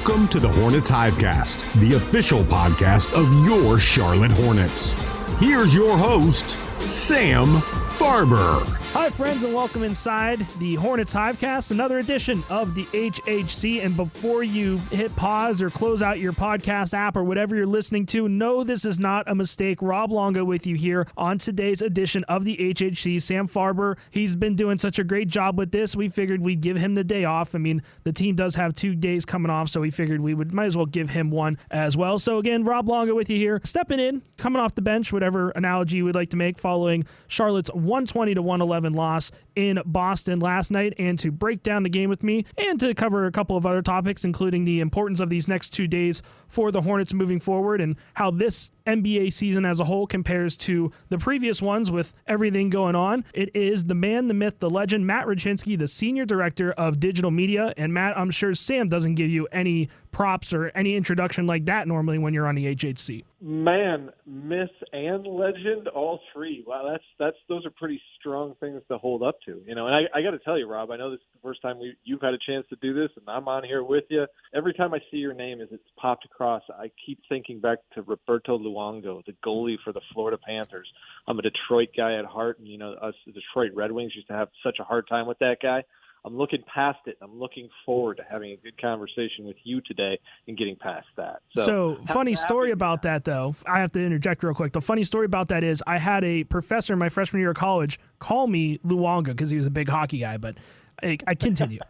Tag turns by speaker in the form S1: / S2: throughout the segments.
S1: Welcome to the Hornets Hivecast, the official podcast of your Charlotte Hornets. Here's your host, Sam Farber.
S2: Hi, friends, and welcome inside the Hornets Hivecast, another edition of the HHC. And before you hit pause or close out your podcast app or whatever you're listening to, no, this is not a mistake. Rob Longo with you here on today's edition of the HHC. Sam Farber, he's been doing such a great job with this. We figured we'd give him the day off. I mean, the team does have 2 days coming off, so we figured we might as well give him one as well. So again, Rob Longo with you here, stepping in, coming off the bench, whatever analogy you would like to make, following Charlotte's 120-111 loss in Boston last night, and to break down the game with me and to cover a couple of other topics, including the importance of these next 2 days for the Hornets moving forward and how this NBA season as a whole compares to the previous ones with everything going on. It is the man, the myth, the legend, Matt Rochinski, the Senior Director of Digital Media. And Matt, I'm sure Sam doesn't give you any props or any introduction like that normally when you're on the HHC.
S3: Man, myth and legend, all three. Wow, those are pretty strong things to hold up to, you know. And I got to tell you, Rob, I know this is the first time you've had a chance to do this, and I'm on here with you. Every time I see your name as it's popped across, I keep thinking back to Roberto Luongo, the goalie for the Florida Panthers. I'm a Detroit guy at heart, and you know, us the Detroit Red Wings used to have such a hard time with that guy. I'm looking past it. I'm looking forward to having a good conversation with you today and getting past that.
S2: So funny story about that, though. I have to interject real quick. The funny story about that is I had a professor in my freshman year of college call me Luongo because he was a big hockey guy, but I continue.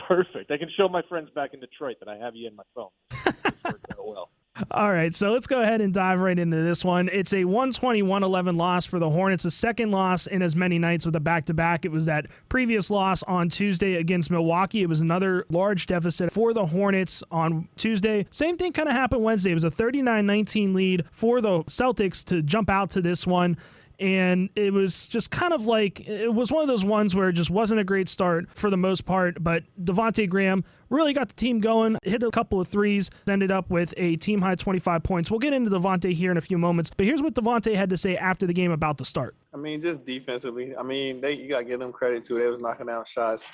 S3: Perfect. I can show my friends back in Detroit that I have you in my phone. It's worked out well.
S2: All right, so let's go ahead and dive right into this one. It's a 120-111 loss for the Hornets, a second loss in as many nights with a back-to-back. It was that previous loss on Tuesday against Milwaukee. It was another large deficit for the Hornets on Tuesday. Same thing kind of happened Wednesday. It was a 39-19 lead for the Celtics to jump out to this one. And it was just kind of like, it was one of those ones where it just wasn't a great start for the most part, but Devontae Graham really got the team going, hit a couple of threes, ended up with a team-high 25 points. We'll get into Devontae here in a few moments, but here's what Devontae had to say after the game about the start.
S4: I mean, just defensively. I mean, you got to give them credit, too. They was knocking down shots.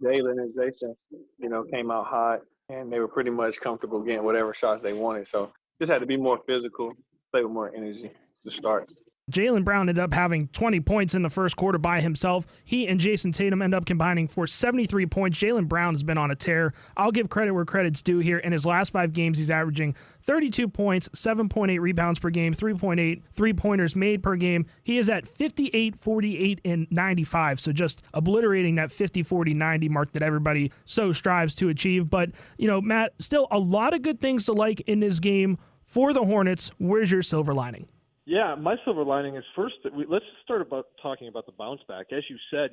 S4: Jalen and Jason, came out hot, and they were pretty much comfortable getting whatever shots they wanted. So just had to be more physical, play with more energy to start.
S2: Jaylen Brown ended up having 20 points in the first quarter by himself. He and Jason Tatum end up combining for 73 points. Jaylen Brown has been on a tear. I'll give credit where credit's due here. In his last 5 games, he's averaging 32 points, 7.8 rebounds per game, 3.8 three-pointers made per game. He is at 58, 48, and 95, so just obliterating that 50, 40, 90 mark that everybody so strives to achieve. But, Matt, still a lot of good things to like in this game for the Hornets. Where's your silver lining?
S3: Yeah, my silver lining is first, let's just start talking about the bounce back. As you said,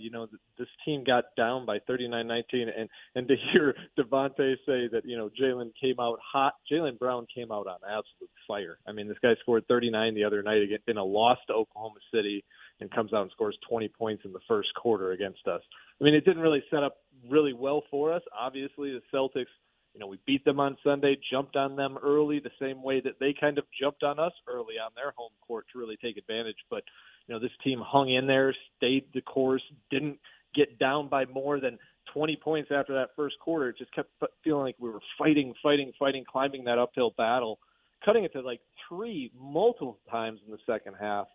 S3: this team got down by 39-19, and to hear Devontae say that, Jaylen came out hot. Jaylen Brown came out on absolute fire. I mean, this guy scored 39 the other night in a loss to Oklahoma City and comes out and scores 20 points in the first quarter against us. I mean, it didn't really set up really well for us. Obviously, the Celtics, we beat them on Sunday, jumped on them early the same way that they kind of jumped on us early on their home court to really take advantage. But, this team hung in there, stayed the course, didn't get down by more than 20 points after that first quarter. It just kept feeling like we were fighting, climbing that uphill battle, cutting it to like 3 multiple times in the second half.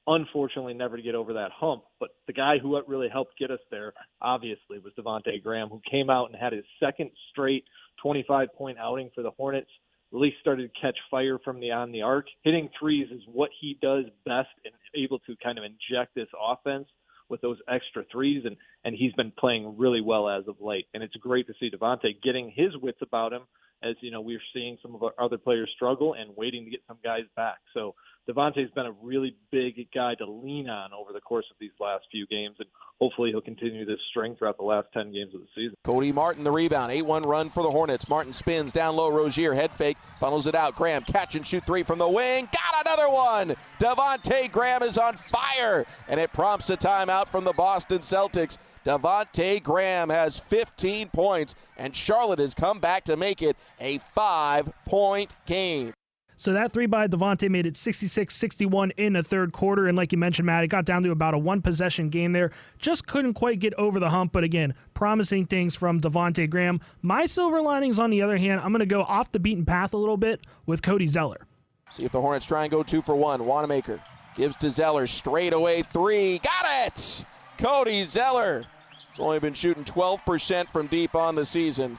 S3: Unfortunately, never to get over that hump. But the guy who really helped get us there, obviously, was Devontae Graham, who came out and had his second straight 25-point outing for the Hornets, really started to catch fire from on the arc. Hitting threes is what he does best and able to kind of inject this offense with those extra threes, and he's been playing really well as of late. And it's great to see Devontae getting his wits about him as, we're seeing some of our other players struggle and waiting to get some guys back. So Devontae's been a really big guy to lean on over the course of these last few games, and hopefully he'll continue this string throughout the last 10 games of the season.
S5: Cody Martin, the rebound, 8-1 run for the Hornets. Martin spins down low, Rozier, head fake, funnels it out. Graham, catch and shoot 3 from the wing, got another one! Devontae Graham is on fire, and it prompts a timeout from the Boston Celtics. Devontae Graham has 15 points, and Charlotte has come back to make it a 5-point game.
S2: So that three by Devontae made it 66-61 in the third quarter. And like you mentioned, Matt, it got down to about a one-possession game there. Just couldn't quite get over the hump. But again, promising things from Devontae Graham. My silver linings, on the other hand, I'm going to go off the beaten path a little bit with Cody Zeller.
S5: See if the Hornets try and go 2 for 1. Wanamaker gives to Zeller. Straight away three. Got it! Cody Zeller. He's only been shooting 12% from deep on the season.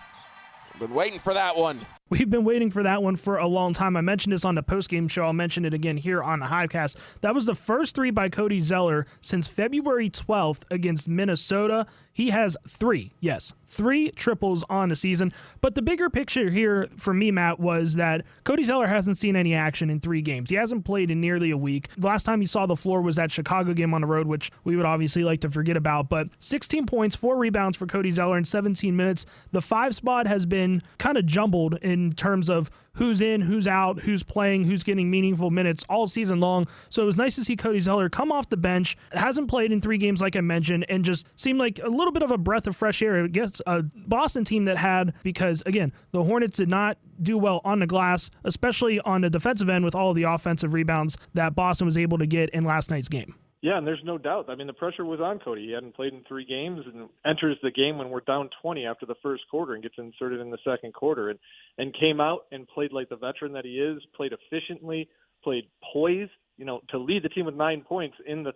S5: Been waiting for that one.
S2: We've been waiting for that one for a long time. I mentioned this on the postgame show. I'll mention it again here on the Hivecast. That was the first three by Cody Zeller since February 12th against Minnesota. He has three triples on the season. But the bigger picture here for me, Matt, was that Cody Zeller hasn't seen any action in 3 games. He hasn't played in nearly a week. The last time he saw the floor was that Chicago game on the road, which we would obviously like to forget about. But 16 points, 4 rebounds for Cody Zeller in 17 minutes. The 5 spot has been kind of jumbled in terms of who's in, who's out, who's playing, who's getting meaningful minutes all season long. So it was nice to see Cody Zeller come off the bench. Hasn't played in 3 games like I mentioned, and just seemed like a little bit of a breath of fresh air against a Boston team that had, because again, the Hornets did not do well on the glass, especially on the defensive end with all of the offensive rebounds that Boston was able to get in last night's game.
S3: Yeah, and there's no doubt. I mean, the pressure was on Cody. He hadn't played in 3 games and enters the game when we're down 20 after the first quarter and gets inserted in the second quarter and came out and played like the veteran that he is, played efficiently, played poised. You know, to lead the team with 9 points in the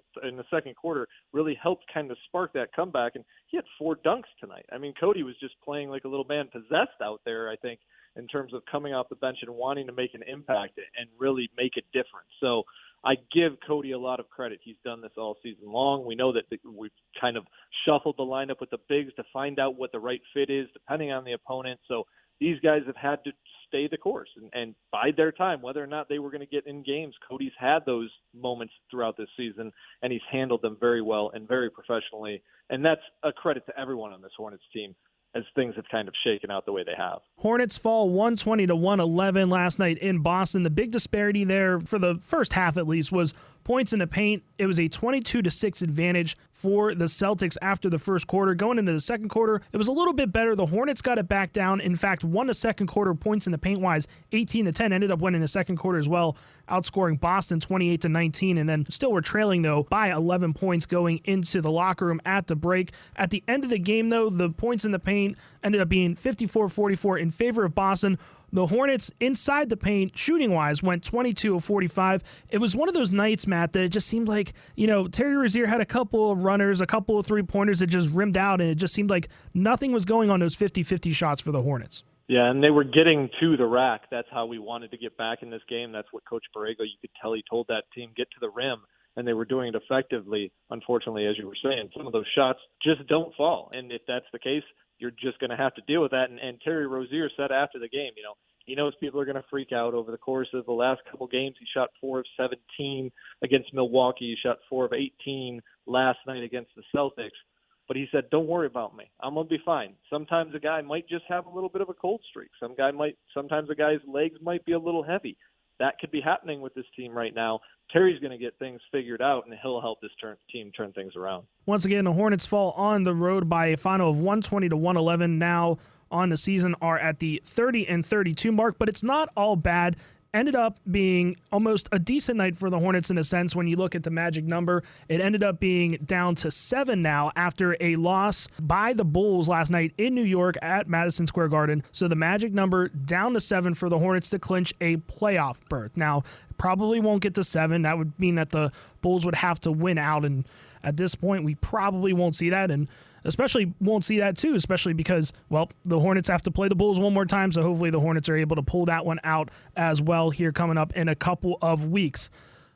S3: second quarter really helped kind of spark that comeback. And he had 4 dunks tonight. I mean, Cody was just playing like a little man possessed out there, I think, in terms of coming off the bench and wanting to make an impact and really make a difference. So I give Cody a lot of credit. He's done this all season long. We know that we've kind of shuffled the lineup with the bigs to find out what the right fit is depending on the opponent. So these guys have had to stay the course and bide their time, whether or not they were going to get in games. Cody's had those moments throughout this season, and he's handled them very well and very professionally. And that's a credit to everyone on this Hornets team as things have kind of shaken out the way they have.
S2: Hornets fall 120-111 last night in Boston. The big disparity there for the first half at least was points in the paint. It was a 22-6 advantage for the Celtics after the first quarter. Going into the second quarter, it was a little bit better. The Hornets got it back down. In fact, won the second quarter points in the paint-wise, 18-10. Ended up winning the second quarter as well, outscoring Boston 28-19. And then still were trailing, though, by 11 points going into the locker room at the break. At the end of the game, though, the points in the paint ended up being 54-44 in favor of Boston. The Hornets inside the paint, shooting-wise, went 22 of 45. It was one of those nights, Matt, that it just seemed like, you know, Terry Rozier had a couple of runners, a couple of three-pointers that just rimmed out, and it just seemed like nothing was going on those 50-50 shots for the Hornets.
S3: Yeah, and they were getting to the rack. That's how we wanted to get back in this game. That's what Coach Borrego, you could tell he told that team, get to the rim, and they were doing it effectively. Unfortunately, as you were saying, some of those shots just don't fall, and if that's the case, you're just going to have to deal with that. And Terry Rozier said after the game, you know, he knows people are going to freak out over the course of the last couple games. He shot 4 of 17 against Milwaukee. He shot 4 of 18 last night against the Celtics. But he said, don't worry about me. I'm going to be fine. Sometimes a guy might just have a little bit of a cold streak. Sometimes a guy's legs might be a little heavy. That could be happening with this team right now. Terry's going to get things figured out, and he'll help this team turn things around.
S2: Once again, the Hornets fall on the road by a final of 120-111. Now on the season are at the 30-32 mark, but it's not all bad. Ended up being almost a decent night for the Hornets in a sense. When you look at the magic number, it ended up being down to 7 now after a loss by the Bulls last night in New York at Madison Square Garden. So the magic number down to 7 for the Hornets to clinch a playoff berth. Now, probably won't get to 7. That would mean that the Bulls would have to win out, and at this point, we probably won't see that, and especially won't see that too, especially because, well, the Hornets have to play the Bulls one more time, so hopefully the Hornets are able to pull that one out as well here coming up in a couple of weeks.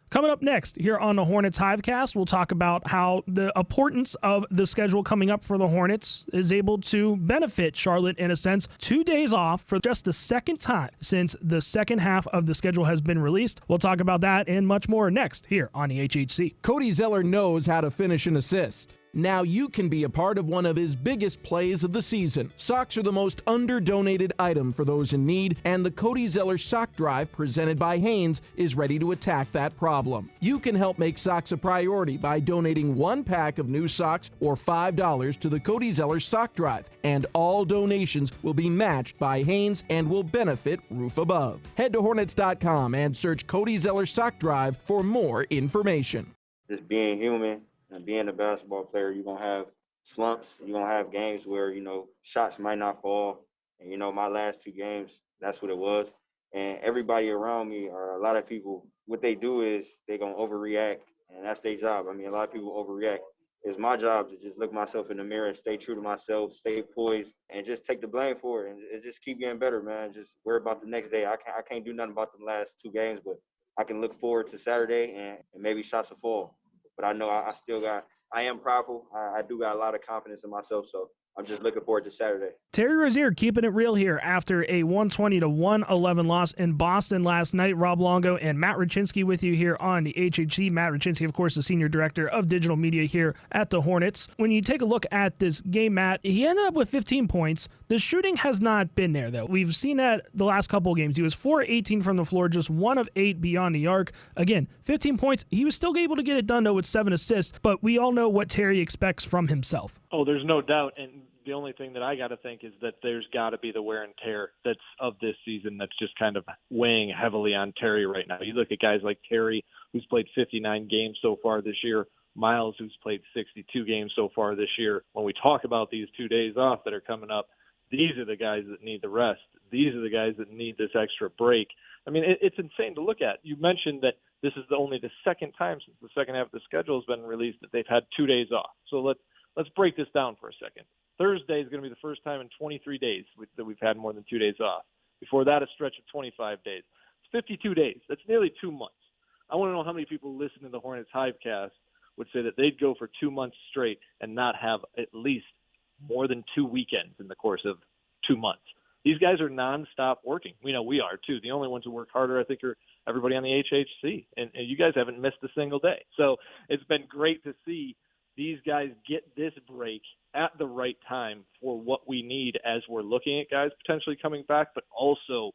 S2: Coming up next here on the Hornets Hivecast, we'll talk about how the importance of the schedule coming up for the Hornets is able to benefit Charlotte in a sense. 2 days off for just the second time since the second half of the schedule has been released. We'll talk about that and much more next here on the HHC.
S6: Cody Zeller knows how to finish an assist. Now you can be a part of one of his biggest plays of the season. Socks are the most under-donated item for those in need, and the Cody Zeller Sock Drive presented by Hanes is ready to attack that problem. You can help make socks a priority by donating 1 pack of new socks or $5 to the Cody Zeller Sock Drive, and all donations will be matched by Hanes and will benefit Roof Above. Head to Hornets.com and search Cody Zeller Sock Drive for more information.
S7: Just being human. And being a basketball player, you're going to have slumps. You're going to have games where, shots might not fall. And, my last 2 games, that's what it was. And everybody around me, or a lot of people, what they do is they're going to overreact. And that's their job. I mean, a lot of people overreact. It's my job to just look myself in the mirror and stay true to myself, stay poised, and just take the blame for it. And just keep getting better, man. Just worry about the next day. I can't do nothing about the last 2 games, but I can look forward to Saturday and maybe shots will fall. But I know I am prideful. I do got a lot of confidence in myself, so I'm just looking forward to Saturday.
S2: Terry Rozier keeping it real here after a 120-111 loss in Boston last night. Rob Longo and Matt Rochinski with you here on the HHC. Matt Rochinski, of course, the Senior Director of Digital Media here at the Hornets. When you take a look at this game, Matt, he ended up with 15 points. The shooting has not been there, though. We've seen that the last couple of games. He was 4-18 from the floor, just 1 of 8 beyond the arc. Again, 15 points. He was still able to get it done, though, with 7 assists, but we all know what Terry expects from himself.
S3: Oh, there's no doubt. And the only thing that I got to think is that there's got to be the wear and tear that's of this season that's just kind of weighing heavily on Terry right now. You look at guys like Terry, who's played 59 games so far this year, Miles, who's played 62 games so far this year. When we talk about these 2 days off that are coming up, these are the guys that need the rest. These are the guys that need this extra break. I mean, it's insane to look at. You mentioned that this is only the second time since the second half of the schedule has been released that they've had 2 days off. So let's break this down for a second. Thursday is going to be the first time in 23 days that we've had more than 2 days off. Before that, a stretch of 25 days. It's 52 days. That's nearly 2 months. I want to know how many people listen to the Hornets Hivecast would say that they'd go for 2 months straight and not have at least more than 2 weekends in the course of 2 months. These guys are nonstop working. We know we are, too. The only ones who work harder, I think, are everybody on the HHC. And you guys haven't missed a single day. So it's been great to see these guys get this break at the right time for what we need as we're looking at guys potentially coming back, but also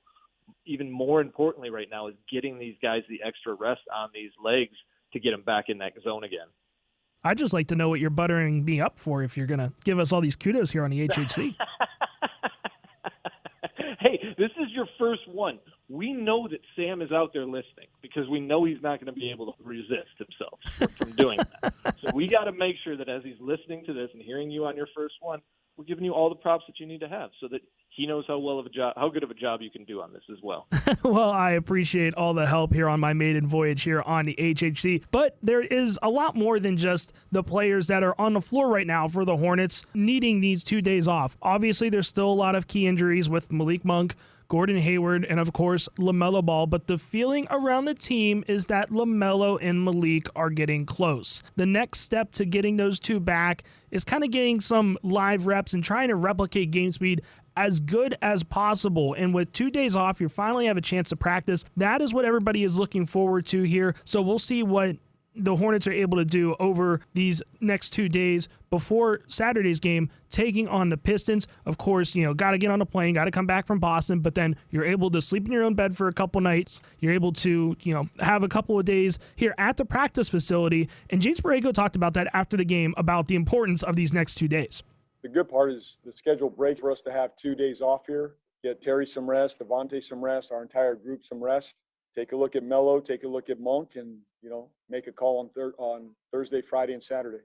S3: even more importantly right now is getting these guys the extra rest on these legs to get them back in that zone again.
S2: I'd just like to know what you're buttering me up for if you're going to give us all these kudos here on the HHC.
S3: Hey, this is your first one. We know that Sam is out there listening because we know he's not going to be able to resist himself from doing that. So we got to make sure that as he's listening to this and hearing you on your first one, we're giving you all the props that you need to have so that he knows how good of a job you can do on this as well.
S2: Well, I appreciate all the help here on my maiden voyage here on the HHC, but there is a lot more than just the players that are on the floor right now for the Hornets needing these 2 days off. Obviously, there's still a lot of key injuries with Malik Monk, Gordon Hayward, and of course, LaMelo Ball, but the feeling around the team is that LaMelo and Malik are getting close. The next step to getting those two back is kind of getting some live reps and trying to replicate game speed as good as possible. And with 2 days off, you finally have a chance to practice. That is what everybody is looking forward to here. So we'll see what the Hornets are able to do over these next 2 days before Saturday's game, taking on the Pistons. Of course, got to get on a plane, got to come back from Boston, but then you're able to sleep in your own bed for a couple nights. You're able to, have a couple of days here at the practice facility. And James Borrego talked about that after the game, about the importance of these next 2 days.
S8: The good part is the schedule breaks for us to have 2 days off here, get Terry some rest, Devontae some rest, our entire group some rest. Take a look at Melo, take a look at Monk, and, make a call on Thursday, Friday, and Saturday.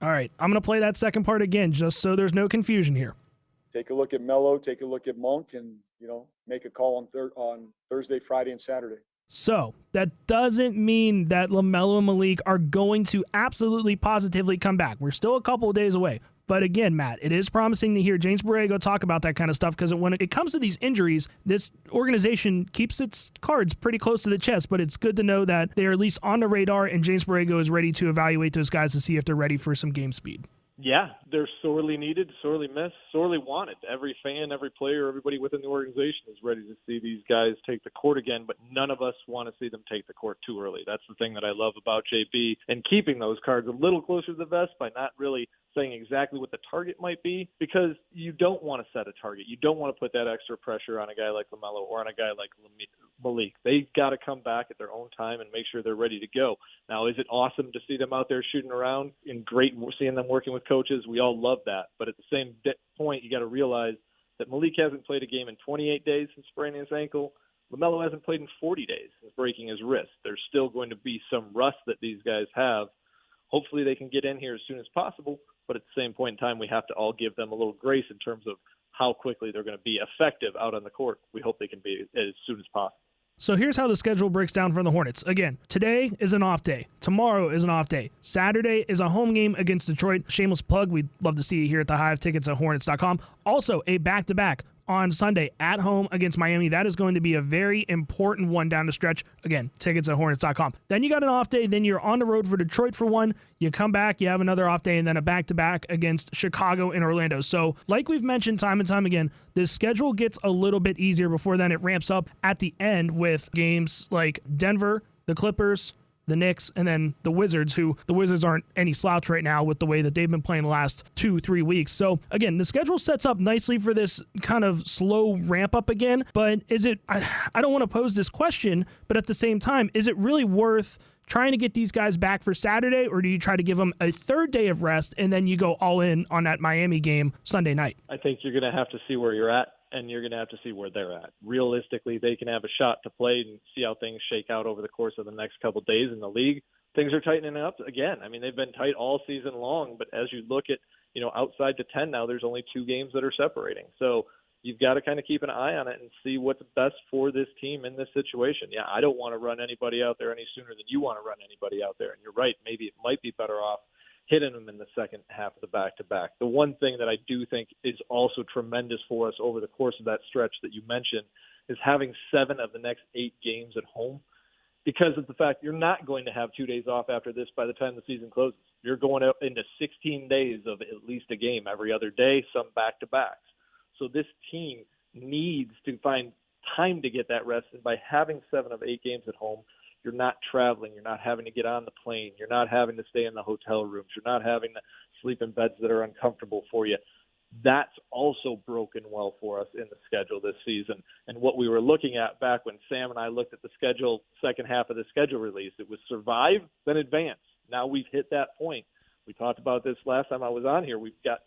S2: All right, I'm going to play that second part again just so there's no confusion here.
S8: Take a look at Melo, take a look at Monk, and, make a call on Thursday, Friday, and Saturday.
S2: So that doesn't mean that LaMelo and Malik are going to absolutely positively come back. We're still a couple of days away. But again, Matt, it is promising to hear James Borrego talk about that kind of stuff because when it comes to these injuries, this organization keeps its cards pretty close to the chest, but it's good to know that they're at least on the radar and James Borrego is ready to evaluate those guys to see if they're ready for some game speed.
S3: Yeah, they're sorely needed, sorely missed, sorely wanted. Every fan, every player, everybody within the organization is ready to see these guys take the court again, but none of us want to see them take the court too early. That's the thing that I love about JB and keeping those cards a little closer to the vest by not really saying exactly what the target might be, because you don't want to set a target. You don't want to put that extra pressure on a guy like LaMelo or on a guy like Malik. They've got to come back at their own time and make sure they're ready to go. Now, is it awesome to see them out there shooting around and great seeing them working with coaches? We all love that. But at the same point, you got to realize that Malik hasn't played a game in 28 days since spraining his ankle. LaMelo hasn't played in 40 days since breaking his wrist. There's still going to be some rust that these guys have. Hopefully they can get in here as soon as possible, but at the same point in time, we have to all give them a little grace in terms of how quickly they're going to be effective out on the court. We hope they can be as soon as possible.
S2: So here's how the schedule breaks down for the Hornets. Again, today is an off day. Tomorrow is an off day. Saturday is a home game against Detroit. Shameless plug. We'd love to see you here at the Hive. Tickets at Hornets.com. Also, a back-to-back on Sunday at home against Miami. That is going to be a very important one down the stretch. Again, tickets at Hornets.com. Then you got an off day. Then you're on the road for Detroit for one. You come back, you have another off day, and then a back-to-back against Chicago and Orlando. So like we've mentioned time and time again, this schedule gets a little bit easier before then it ramps up at the end with games like Denver, the Clippers, the Knicks, and then the Wizards, who the Wizards aren't any slouch right now with the way that they've been playing the last 2-3 weeks. So again, the schedule sets up nicely for this kind of slow ramp up again, but is it, I don't want to pose this question, but at the same time, is it really worth trying to get these guys back for Saturday, or do you try to give them a third day of rest and then you go all in on that Miami game Sunday night?
S3: I think you're going to have to see where you're at, and you're going to have to see where they're at. Realistically, they can have a shot to play and see how things shake out over the course of the next couple of days in the league. Things are tightening up again. I mean, they've been tight all season long, but as you look at, outside to 10 now, there's only 2 games that are separating. So you've got to kind of keep an eye on it and see what's best for this team in this situation. Yeah, I don't want to run anybody out there any sooner than you want to run anybody out there. And you're right, maybe it might be better off hitting them in the second half of the back-to-back. The one thing that I do think is also tremendous for us over the course of that stretch that you mentioned is having 7 of the next 8 games at home, because of the fact you're not going to have 2 days off after this by the time the season closes. You're going out into 16 days of at least a game every other day, some back-to-backs. So this team needs to find time to get that rest, and by having 7 of 8 games at home, you're not traveling. You're not having to get on the plane. You're not having to stay in the hotel rooms. You're not having to sleep in beds that are uncomfortable for you. That's also broken well for us in the schedule this season. And what we were looking at back when Sam and I looked at the schedule, second half of the schedule release, it was survive, then advance. Now we've hit that point. We talked about this last time I was on here. We've got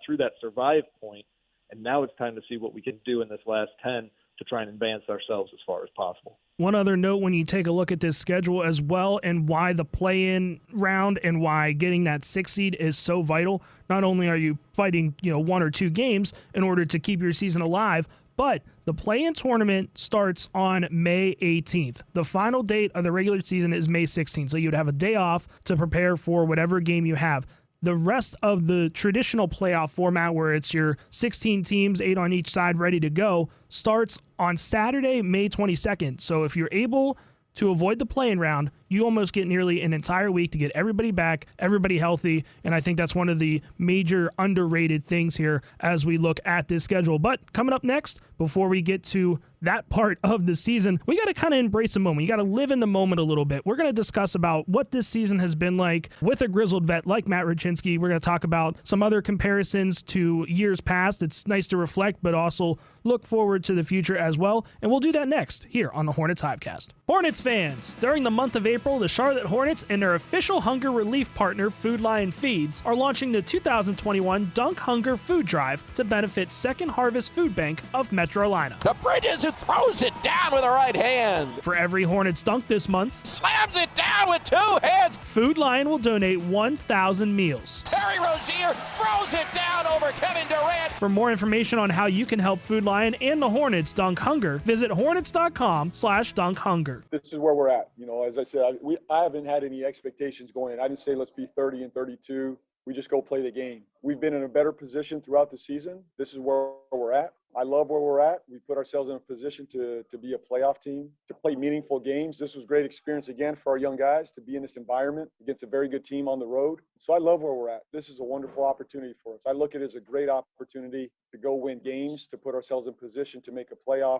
S3: through that survive point, and now it's time to see what we can do in this last 10 to try and advance ourselves as far as possible.
S2: One other note when you take a look at this schedule as well, and why the play-in round and why getting that 6th seed is so vital. Not only are you fighting, 1 or 2 games in order to keep your season alive, but the play-in tournament starts on May 18th. The final date of the regular season is May 16th, so you'd have a day off to prepare for whatever game you have. The rest of the traditional playoff format, where it's your 16 teams, 8 on each side, ready to go, starts on Saturday, May 22nd. So if you're able to avoid the play-in round, you almost get nearly an entire week to get everybody back, everybody healthy, and I think that's one of the major underrated things here as we look at this schedule. But coming up next, before we get to that part of the season, we got to kind of embrace the moment. You got to live in the moment a little bit. We're going to discuss about what this season has been like with a grizzled vet like Matt Rochinski. We're going to talk about some other comparisons to years past. It's nice to reflect, but also look forward to the future as well. And we'll do that next here on the Hornets Hivecast. Hornets fans, during the month of April, the Charlotte Hornets and their official hunger relief partner, Food Lion Feeds, are launching the 2021 Dunk Hunger Food Drive to benefit Second Harvest Food Bank of Metro-Atlanta.
S5: The Bridges, who throws it down with a right hand.
S2: For every Hornets dunk this month,
S5: slams it down with 2 hands.
S2: Food Lion will donate 1,000 meals.
S5: Terry Rozier throws it down over Kevin Durant.
S2: For more information on how you can help Food Lion and the Hornets dunk hunger, visit hornets.com/dunkhunger.
S8: This is where we're at. As I said, I haven't had any expectations going in. I didn't say let's be 30 and 32. We just go play the game. We've been in a better position throughout the season. This is where we're at. I love where we're at. We put ourselves in a position to be a playoff team, to play meaningful games. This was a great experience again for our young guys to be in this environment against a very good team on the road. So I love where we're at. This is a wonderful opportunity for us. I look at it as a great opportunity to go win games, to put ourselves in position to make a playoff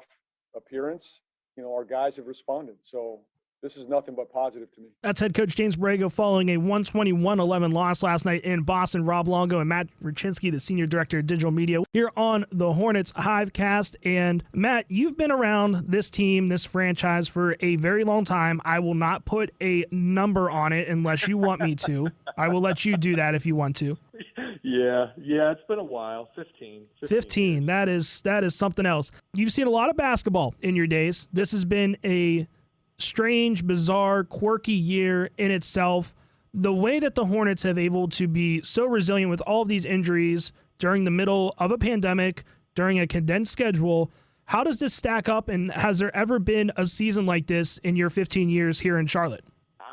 S8: appearance. Our guys have responded. So this is nothing but positive to me.
S2: That's head coach James Borrego following a 121-11 loss last night in Boston. Rob Longo and Matt Rochinski, the senior director of digital media, here on the Hornets Hivecast. And Matt, you've been around this team, this franchise, for a very long time. I will not put a number on it unless you want me to. I will let you do that if you want to.
S3: Yeah, it's been a while. 15.
S2: That is something else. You've seen a lot of basketball in your days. This has been a strange, bizarre, quirky year in itself. The way that the Hornets have able to be so resilient with all of these injuries during the middle of a pandemic, during a condensed schedule, how does this stack up, and has there ever been a season like this in your 15 years here in Charlotte?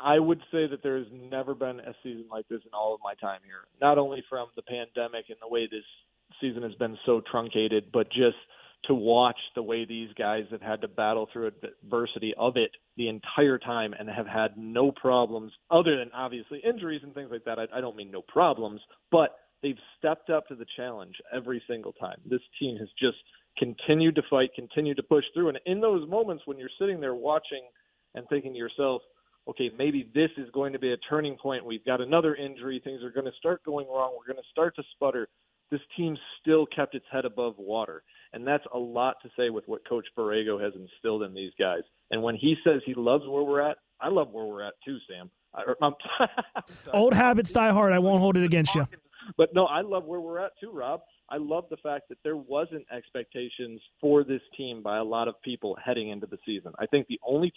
S3: I would say that there has never been a season like this in all of my time here, not only from the pandemic and the way this season has been so truncated, but just to watch the way these guys have had to battle through adversity of it the entire time and have had no problems other than obviously injuries and things like that. I don't mean no problems, but they've stepped up to the challenge every single time. This team has just continued to fight, continued to push through. And in those moments when you're sitting there watching and thinking to yourself, okay, maybe this is going to be a turning point. We've got another injury. Things are going to start going wrong. We're going to start to sputter. This team still kept its head above water. And that's a lot to say with what Coach Borrego has instilled in these guys. And when he says he loves where we're at, I love where we're at too, Sam.
S2: Old habits die hard. I won't hold it against you.
S3: But no, I love where we're at too, Rob. I love the fact that there wasn't expectations for this team by a lot of people heading into the season. I think the only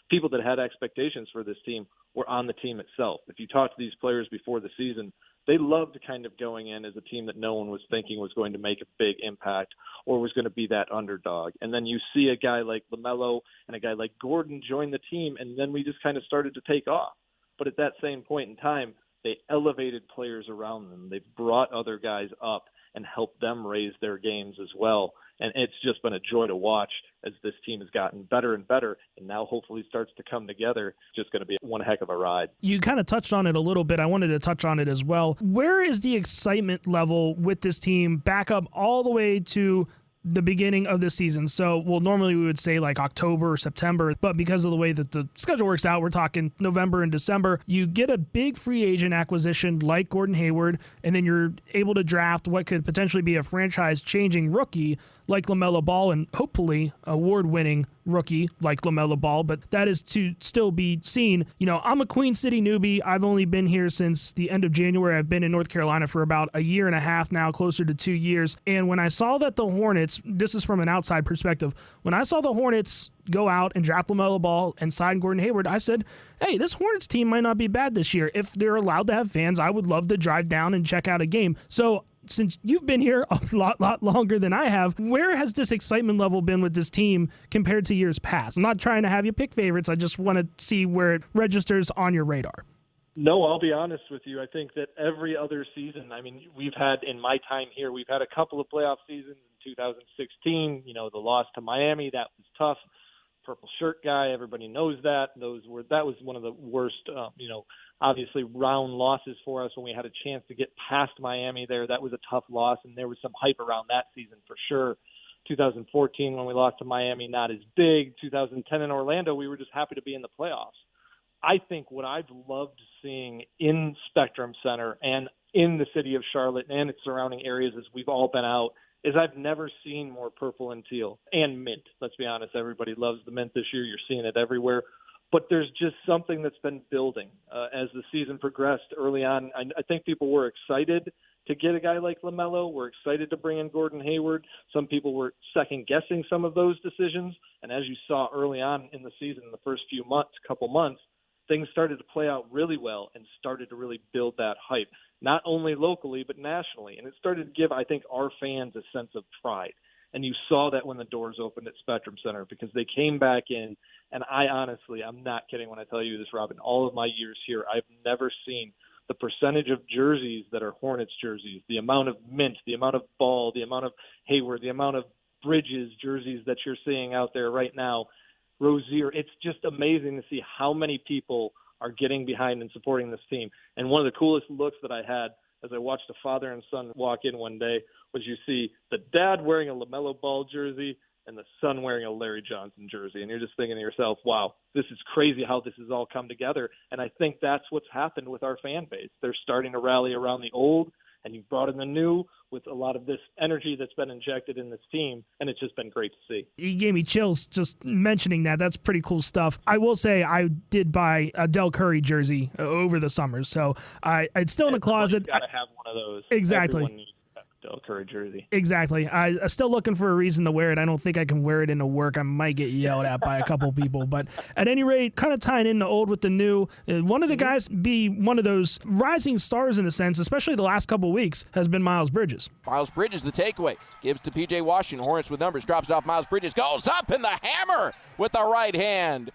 S3: people that had expectations for this team were on the team itself. If you talk to these players before the season, they loved kind of going in as a team that no one was thinking was going to make a big impact or was going to be that underdog. And then you see a guy like LaMelo and a guy like Gordon join the team, and then we just kind of started to take off. But at that same point in time, they elevated players around them. They brought other guys up and helped them raise their games as well. And it's just been a joy to watch as this team has gotten better and better, and now hopefully starts to come together. It's just going to be one heck of a ride.
S2: You kind of touched on it a little bit. I wanted to touch on it as well. Where is the excitement level with this team back up all the way to the beginning of the season? So, well, normally we would say like October or September, but because of the way that the schedule works out, we're talking November and December. You get a big free agent acquisition like Gordon Hayward, and then you're able to draft what could potentially be a franchise-changing rookie like LaMelo Ball, and hopefully award-winning rookie like LaMelo Ball, but that is to still be seen. I'm a Queen City newbie. I've only been here since the end of January. I've been in North Carolina for about a year and a half now, closer to 2 years. And when I saw that the Hornets, this is from an outside perspective, when I saw the Hornets go out and draft LaMelo Ball and sign Gordon Hayward, I said, hey, this Hornets team might not be bad this year. If they're allowed to have fans, I would love to drive down and check out a game. So since you've been here a lot longer than I have, where has this excitement level been with this team compared to years past? I'm not trying to have you pick favorites. I just want to see where it registers on your radar.
S3: No, I'll be honest with you. I think that every other season, we've had, in my time here, we've had a couple of playoff seasons. In 2016, the loss to Miami, that was tough. Purple shirt guy, everybody knows that. That was one of the worst, obviously round losses for us when we had a chance to get past Miami there. That was a tough loss, and there was some hype around that season for sure. 2014, when we lost to Miami, not as big. 2010 in Orlando, we were just happy to be in the playoffs. I think what I've loved seeing in Spectrum Center and in the city of Charlotte and its surrounding areas as we've all been out is I've never seen more purple and teal and mint. Let's be honest, everybody loves the mint this year. You're seeing it everywhere. But there's just something that's been building as the season progressed early on. I think people were excited to get a guy like LaMelo. We're excited to bring in Gordon Hayward. Some people were second-guessing some of those decisions. And as you saw early on in the season, the first couple months, things started to play out really well and started to really build that hype, not only locally but nationally. And it started to give, I think, our fans a sense of pride. And you saw that when the doors opened at Spectrum Center because they came back in. And I'm not kidding when I tell you this, Rob, in all of my years here, I've never seen the percentage of jerseys that are Hornets jerseys, the amount of mint, the amount of Ball, the amount of Hayward, the amount of Bridges jerseys that you're seeing out there right now, Rozier. It's just amazing to see how many people are getting behind and supporting this team. And one of the coolest looks that I had as I watched a father and son walk in one day was you see the dad wearing a LaMelo Ball jersey and the son wearing a Larry Johnson jersey. And you're just thinking to yourself, wow, this is crazy how this has all come together. And I think that's what's happened with our fan base. They're starting to rally around the old, and you've brought in the new with a lot of this energy that's been injected in this team, and it's just been great to see.
S2: You gave me chills just mentioning that. That's pretty cool stuff. I will say I did buy a Del Curry jersey over the summer, so it's still in the closet.
S3: Got to have one of those.
S2: Exactly.
S3: Everyone needs a Del Curry jersey.
S2: Exactly. I'm still looking for a reason to wear it. I don't think I can wear it into work. I might get yelled at by a couple people. But at any rate, kind of tying in the old with the new, one of the guys be one of those rising stars in a sense, especially the last couple of weeks, has been Miles Bridges.
S5: Miles Bridges, the takeaway. Gives to P.J. Washington. Hornets with numbers. Drops it off. Miles Bridges goes up in the hammer with the right hand.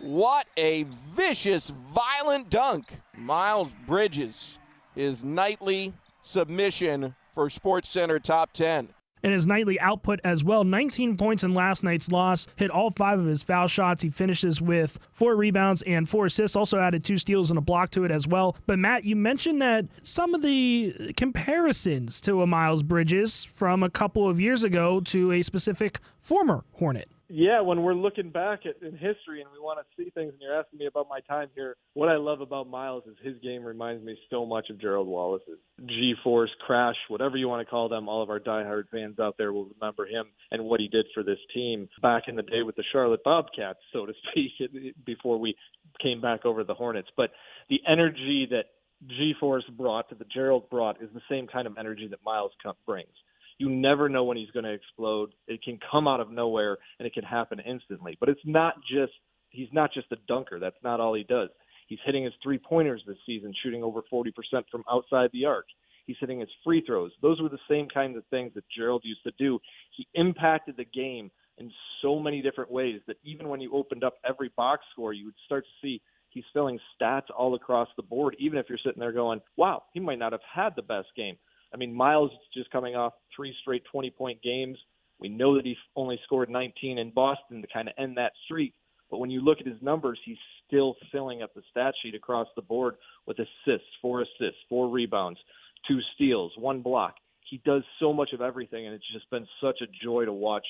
S5: What a vicious, violent dunk. Miles Bridges, his nightly submission for SportsCenter Top 10.
S2: And his nightly output as well, 19 points in last night's loss, hit all 5 of his foul shots. He finishes with 4 rebounds and 4 assists, also added 2 steals and a block to it as well. But Matt, you mentioned that some of the comparisons to a Miles Bridges from a couple of years ago to a specific former Hornet.
S3: Yeah, when we're looking back in history and we want to see things, and you're asking me about my time here, what I love about Miles is his game reminds me so much of Gerald Wallace's. G-Force, Crash, whatever you want to call them, all of our diehard fans out there will remember him and what he did for this team back in the day with the Charlotte Bobcats, so to speak, before we came back over the Hornets. But the energy that G-Force brought, that Gerald brought, is the same kind of energy that Miles brings. You never know when he's going to explode. It can come out of nowhere, and it can happen instantly. But he's not just a dunker. That's not all he does. He's hitting his three-pointers this season, shooting over 40% from outside the arc. He's hitting his free throws. Those were the same kinds of things that Gerald used to do. He impacted the game in so many different ways that even when you opened up every box score, you would start to see he's filling stats all across the board, even if you're sitting there going, wow, he might not have had the best game. I mean, Miles is just coming off 3 straight 20-point games. We know that he only scored 19 in Boston to kind of end that streak. But when you look at his numbers, he's still filling up the stat sheet across the board with assists, 4 rebounds, 2 steals, 1 block. He does so much of everything, and it's just been such a joy to watch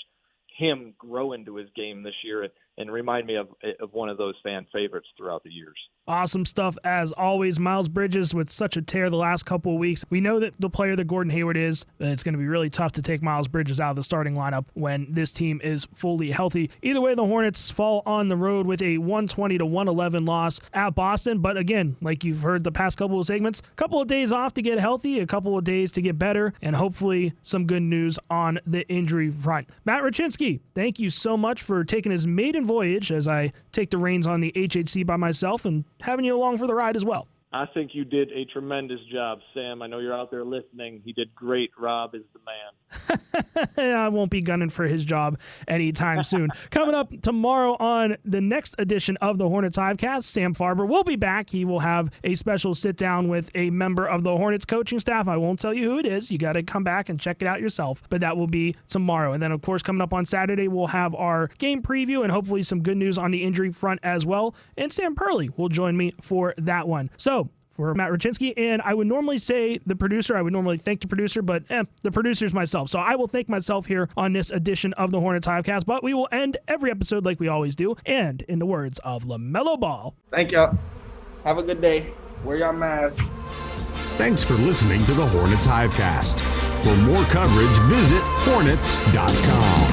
S3: him grow into his game this year and remind me of one of those fan favorites throughout the years.
S2: Awesome stuff as always. Miles Bridges with such a tear the last couple of weeks. We know that the player that Gordon Hayward is, it's going to be really tough to take Miles Bridges out of the starting lineup when this team is fully healthy. Either way, the Hornets fall on the road with a 120-111 loss at Boston. But again, like you've heard the past couple of segments, a couple of days off to get healthy, a couple of days to get better, and hopefully some good news on the injury front. Matt Rochinski, thank you so much for taking his maiden voyage as I take the reins on the HHC by myself and having you along for the ride as well.
S3: I think you did a tremendous job, Sam. I know you're out there listening. He did great. Rob is the man.
S2: I won't be gunning for his job anytime soon. Coming up tomorrow on the next edition of the Hornets Hivecast, Sam Farber will be back. He will have a special sit-down with a member of the Hornets coaching staff. I won't tell you who it is. You got to come back and check it out yourself. But that will be tomorrow. And then, of course, coming up on Saturday, we'll have our game preview and hopefully some good news on the injury front as well. And Sam Purley will join me for that one. So, for Matt Rochinski, and I would normally say the producer, I would normally thank the producer, but the producer's myself. So I will thank myself here on this edition of the Hornets Hivecast, but we will end every episode like we always do, and in the words of LaMelo Ball.
S9: Thank y'all. Have a good day. Wear your mask.
S1: Thanks for listening to the Hornets Hivecast. For more coverage, visit Hornets.com.